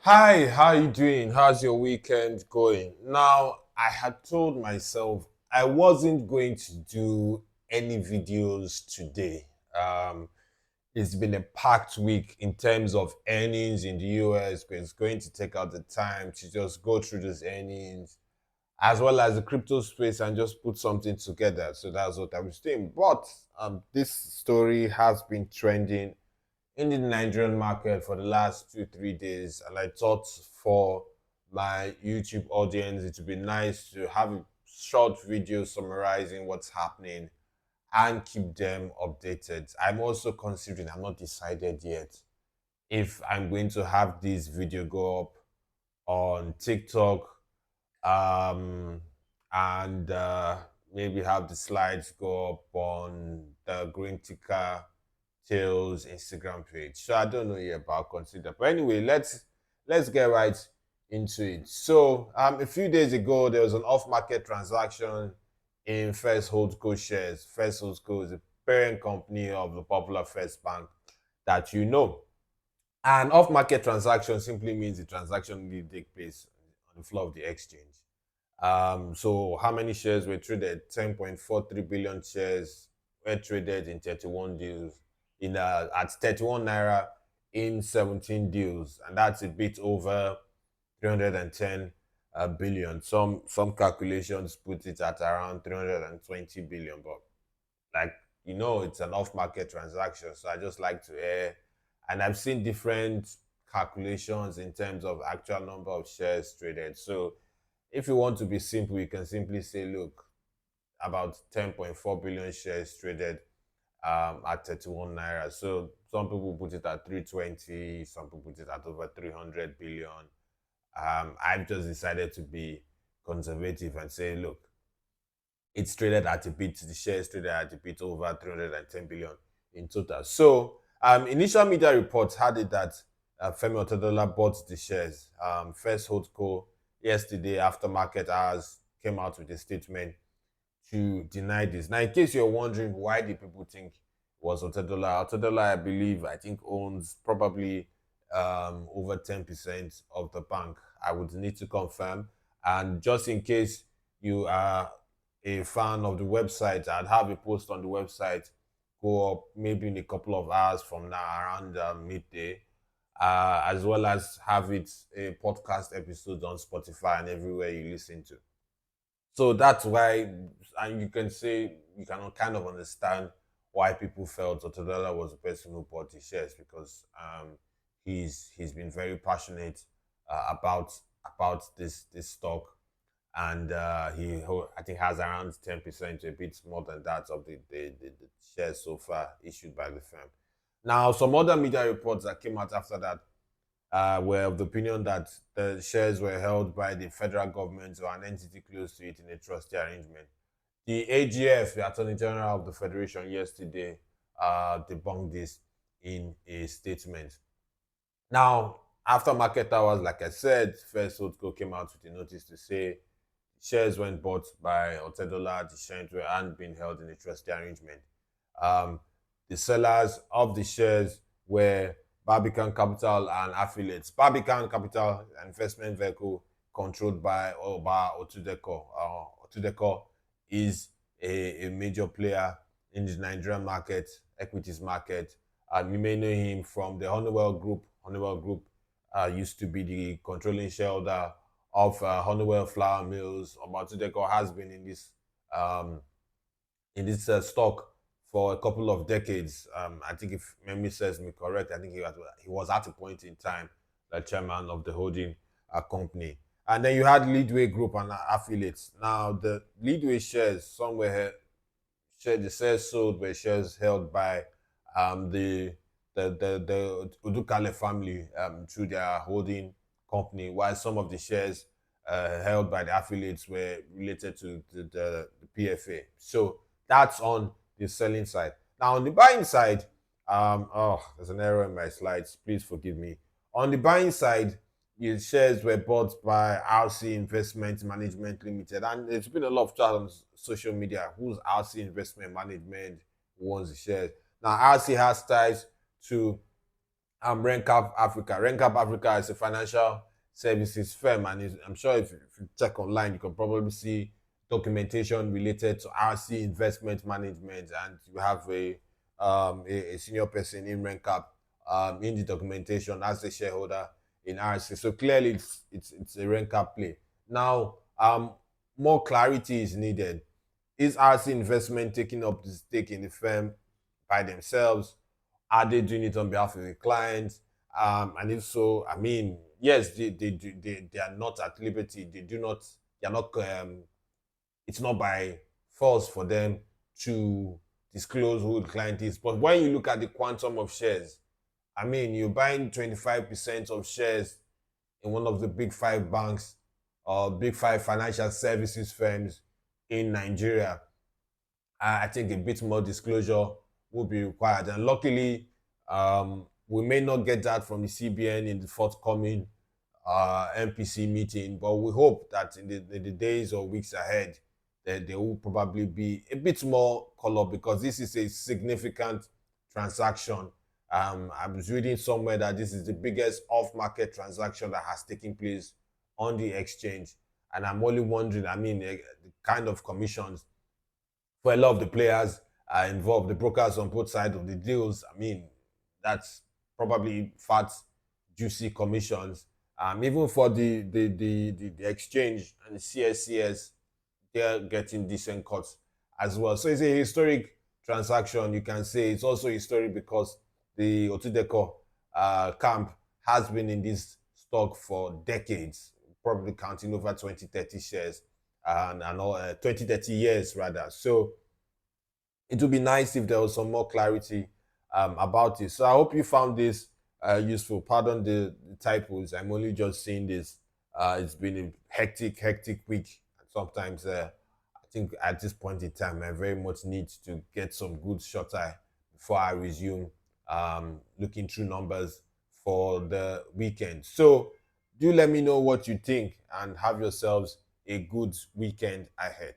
Hi, how you doing? How's your weekend going? Now, I had told myself I wasn't going to do any videos today. Um, it's been a packed week in terms of earnings in the US. It's going to take out the time to just go through those earnings as well as the crypto space and just put something together. So that's what I was doing. But this story has been trending in the Nigerian market for the last 2, 3 days, and I thought for my YouTube audience it would be nice to have a short video summarizing what's happening and keep them updated. I'm also considering, I'm not decided yet if I'm going to have this video go up on TikTok um, and maybe have the slides go up on the Green Ticker Tales Instagram page. So I don't know yet, but I'll consider. But anyway, let's get right into it. So a few days ago, there was an off-market transaction in FirstHoldco shares. FirstHoldco is a parent company of the popular First Bank that you know. An off-market transaction simply means the transaction need to take place on the floor of the exchange. So how many shares were traded? 10.43 billion shares were traded in 31 deals at 31 naira in 17 deals, and that's a bit over 310 billion. Some calculations put it at around 320 billion, but like it's an off-market transaction, so I just like to air. And I've seen different calculations in terms of actual number of shares traded. So if you want to be simple, you can simply say, look, about 10.4 billion shares traded at 31 naira. So some people put it at 320, some people put it at over 300 billion. I've just decided to be conservative and say, look, it's traded at the shares traded at a bit over 310 billion in total. So initial media reports had it that Femi Otedola bought the shares. First Holdco yesterday after market hours came out with a statement to deny this. Now, in case you're wondering why the people think it was Otedola, I think owns probably over 10% of the bank. I would need to confirm. And just in case you are a fan of the website, I'd have a post on the website go up maybe in a couple of hours from now around midday, as well as have it a podcast episode on Spotify and everywhere you listen to. So that's why, and you can say you can kind of understand why people felt Otodola was the person who bought the shares because he's been very passionate about this stock, and I think has around 10%, a bit more than that of the shares so far issued by the firm. Now, some other media reports that came out after that were of the opinion that the shares were held by the federal government or an entity close to it in a trustee arrangement. The AGF, the Attorney General of the Federation, yesterday debunked this in a statement. Now, after market hours, like I said, First Holdco came out with a notice to say shares went bought by Otedola, the shares hadn't been held in a trustee arrangement. The sellers of the shares were Barbican Capital and affiliates. Barbican Capital, an investment vehicle controlled by Oba Otudeco. Otudeco is a major player in the Nigerian market, equities market. You may know him from the Honeywell Group. Honeywell Group used to be the controlling shareholder of Honeywell Flour Mills. Oba Otudeco has been in this stock for a couple of decades. I think if memory serves me correct, I think he was at a point in time the chairman of the holding company. And then you had Leadway Group and affiliates. Now, the Leadway shares, the shares sold were shares held by the Udukale family through their holding company, while some of the shares held by the affiliates were related to the PFA. So that's on the selling side. Now, on the buying side, there's an error in my slides. Please forgive me. On the buying side, the shares were bought by RC Investment Management Limited, and there's been a lot of chat on social media. Who's RC Investment Management? Who owns the shares? Now, RC has ties to Rencap Africa. Rencap Africa is a financial services firm, and I'm sure if you check online, you can probably see documentation related to RC investment management, and you have a senior person in Rencap in the documentation as a shareholder in RC. So clearly, it's a Rencap play. Now, more clarity is needed. Is RC investment taking up the stake in the firm by themselves? Are they doing it on behalf of the clients? And if so, I mean, yes, they are not at liberty. They are not, it's not by force for them to disclose who the client is. But when you look at the quantum of shares, I mean, you're buying 25% of shares in one of the big five banks or big five financial services firms in Nigeria. I think a bit more disclosure will be required. And luckily, we may not get that from the CBN in the forthcoming MPC meeting, but we hope that in the days or weeks ahead, that there will probably be a bit more color because this is a significant transaction. I was reading somewhere that this is the biggest off-market transaction that has taken place on the exchange. And I'm only wondering, I mean, the kind of commissions for a lot of the players are involved, the brokers on both sides of the deals. I mean, that's probably fat, juicy commissions. Even for the exchange and the CSCS, they're getting decent cuts as well. So it's a historic transaction. You can say it's also historic because the Otudeco camp has been in this stock for decades, probably counting over 20, 30 shares and all 20, 30 years rather. So it would be nice if there was some more clarity about it. So I hope you found this useful. Pardon the typos. I'm only just saying this. It's been a hectic week. Sometimes I think at this point in time, I very much need to get some good shut eye before I resume looking through numbers for the weekend. So do let me know what you think and have yourselves a good weekend ahead.